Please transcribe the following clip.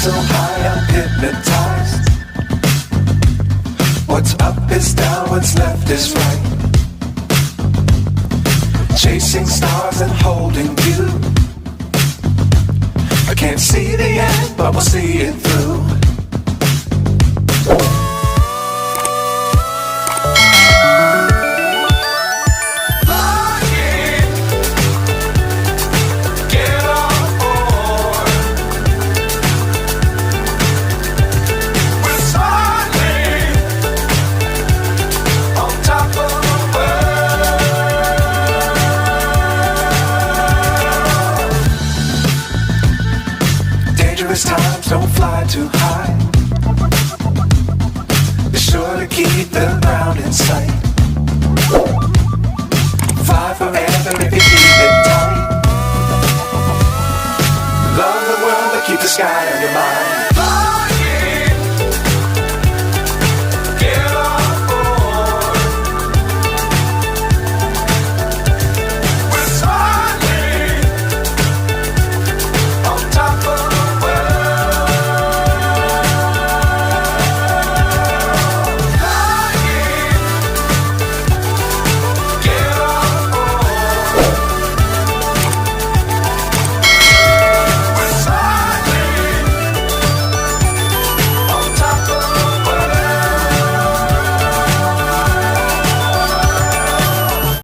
So high I'm hypnotized. What's up is down, what's left is right. Chasing stars and holding you. I can't see the end, but we'll see it through. Times don't fly too high. Be sure to keep the ground in sight. Fly forever if you keep it tight. Love the world but keep the sky on your mind.